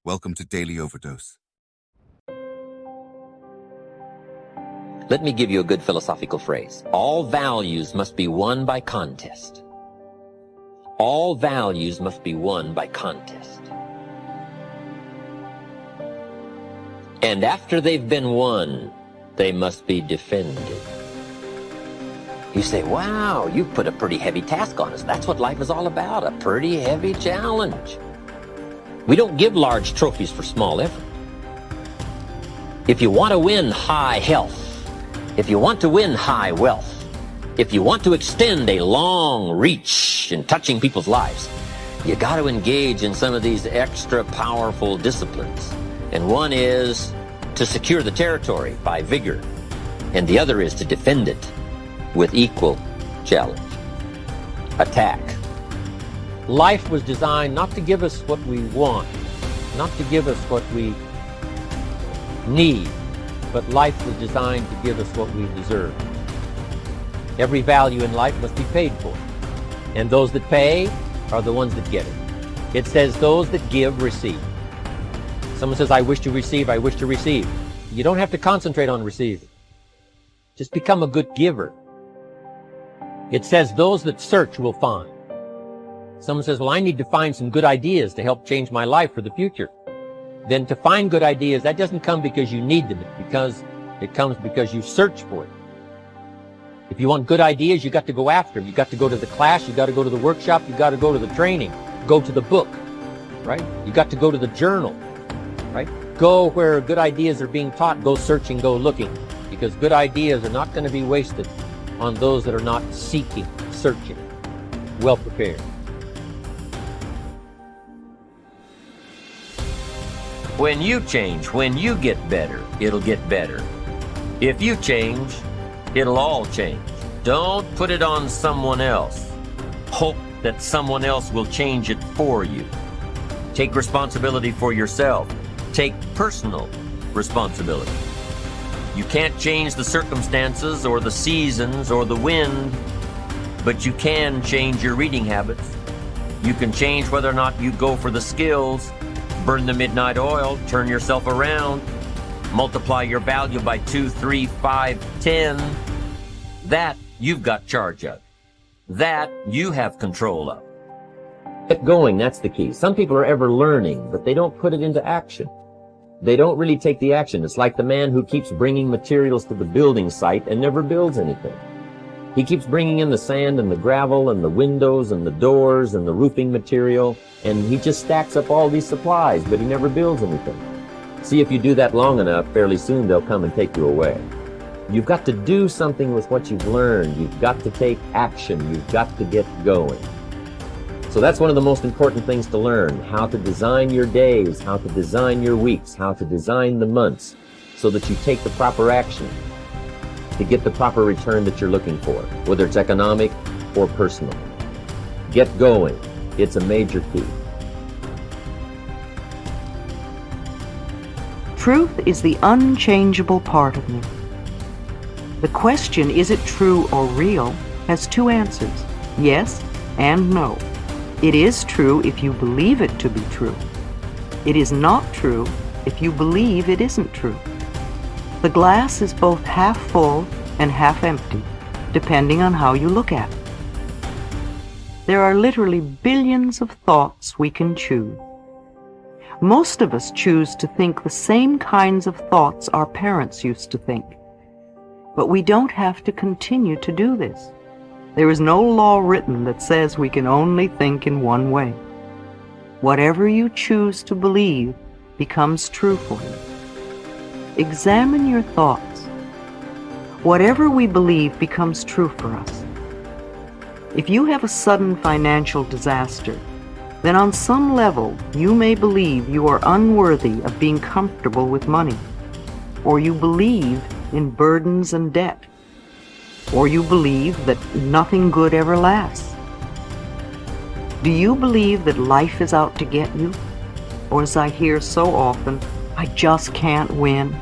Welcome to Daily Overdose. Let me give you a good philosophical phrase. All values must be won by contest. All values must be won by contest. And after they've been won, they must be defended. You say, wow, you've put a pretty heavy task on us. That's what life is all about, a pretty heavy challenge. We don't give large trophies for small effort. If you want to win high health, if you want to win high wealth, if you want to extend a long reach in touching people's lives, you got to engage in some of these extra powerful disciplines. And one is to secure the territory by vigor, and the other is to defend it with equal challenge. Attack. Life was designed not to give us what we want, not to give us what we need, but life was designed to give us what we deserve. Every value in life must be paid for, and those that pay are the ones that get it. It says those that give receive. Someone says, I wish to receive, I wish to receive. You don't have to concentrate on receiving. Just become a good giver. It says those that search will find. Someone says, well, I need to find some good ideas to help change my life for the future. Then to find good ideas, that doesn't come because you need them, it comes because you search for it. If you want good ideas, you got to go after them. You got to go to the class, you got to go to the workshop, you got to go to the training, go to the book, right? You got to go to the journal, right? Go where good ideas are being taught, go searching, go looking, because good ideas are not going to be wasted on those that are not seeking, searching, well prepared. When you change, when you get better, it'll get better. If you change, it'll all change. Don't put it on someone else. Hope that someone else will change it for you. Take responsibility for yourself. Take personal responsibility. You can't change the circumstances or the seasons or the wind, but you can change your reading habits. You can change whether or not you go for the skills, burn the midnight oil, turn yourself around, multiply your value by 2, 3, 5, 10. That you've got charge of. That you have control of. Get going, that's the key. Some people are ever learning, but they don't put it into action. They don't really take the action. It's like the man who keeps bringing materials to the building site and never builds anything. He keeps bringing in the sand and the gravel and the windows and the doors and the roofing material, and he just stacks up all these supplies, but he never builds anything. See, if you do that long enough, fairly soon they'll come and take you away. You've got to do something with what you've learned. You've got to take action. You've got to get going. So that's one of the most important things to learn, how to design your days, how to design your weeks, how to design the months, so that you take the proper action to get the proper return that you're looking for, whether it's economic or personal. Get going. It's a major key. Truth is the unchangeable part of me. The question, is it true or real, has two answers, yes and no. It is true if you believe it to be true. It is not true if you believe it isn't true. The glass is both half full and half empty, depending on how you look at it. There are literally billions of thoughts we can choose. Most of us choose to think the same kinds of thoughts our parents used to think. But we don't have to continue to do this. There is no law written that says we can only think in one way. Whatever you choose to believe becomes true for you. Examine your thoughts. Whatever we believe becomes true for us. If you have a sudden financial disaster, then on some level you may believe you are unworthy of being comfortable with money, or you believe in burdens and debt, or you believe that nothing good ever lasts. Do you believe that life is out to get you? Or, as I hear so often, I just can't win?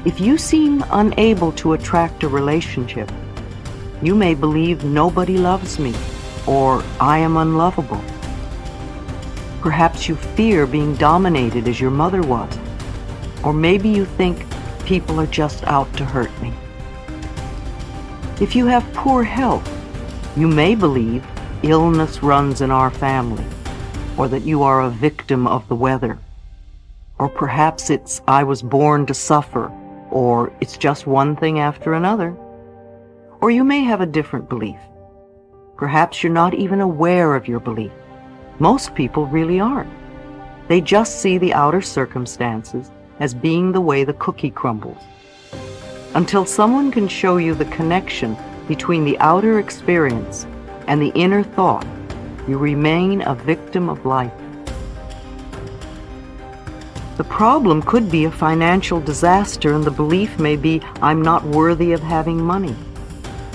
If you seem unable to attract a relationship, you may believe nobody loves me, or I am unlovable. Perhaps you fear being dominated as your mother was. Or maybe you think people are just out to hurt me. If you have poor health, you may believe illness runs in our family, or that you are a victim of the weather. Or perhaps it's I was born to suffer, or it's just one thing after another. Or you may have a different belief. Perhaps you're not even aware of your belief. Most people really aren't. They just see the outer circumstances as being the way the cookie crumbles. Until someone can show you the connection between the outer experience and the inner thought, you remain a victim of life. The problem could be a financial disaster, and the belief may be, I'm not worthy of having money.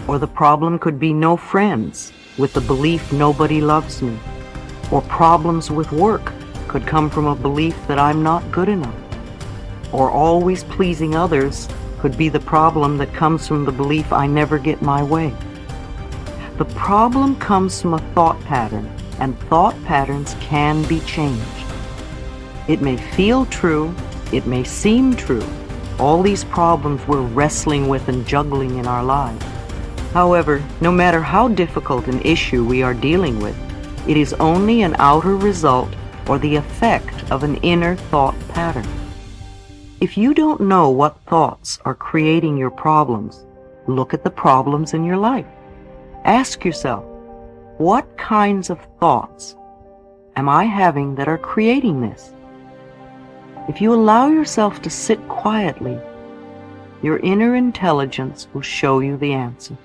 Or the problem could be no friends, with the belief nobody loves me. Or problems with work could come from a belief that I'm not good enough. Or always pleasing others could be the problem that comes from the belief I never get my way. The problem comes from a thought pattern, and thought patterns can be changed. It may feel true, it may seem true. All these problems we're wrestling with and juggling in our lives. However, no matter how difficult an issue we are dealing with, it is only an outer result or the effect of an inner thought pattern. If you don't know what thoughts are creating your problems, look at the problems in your life. Ask yourself, what kinds of thoughts am I having that are creating this? If you allow yourself to sit quietly, your inner intelligence will show you the answer.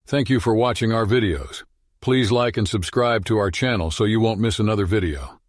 Thank you for watching our videos. Please like and subscribe to our channel so you won't miss another video.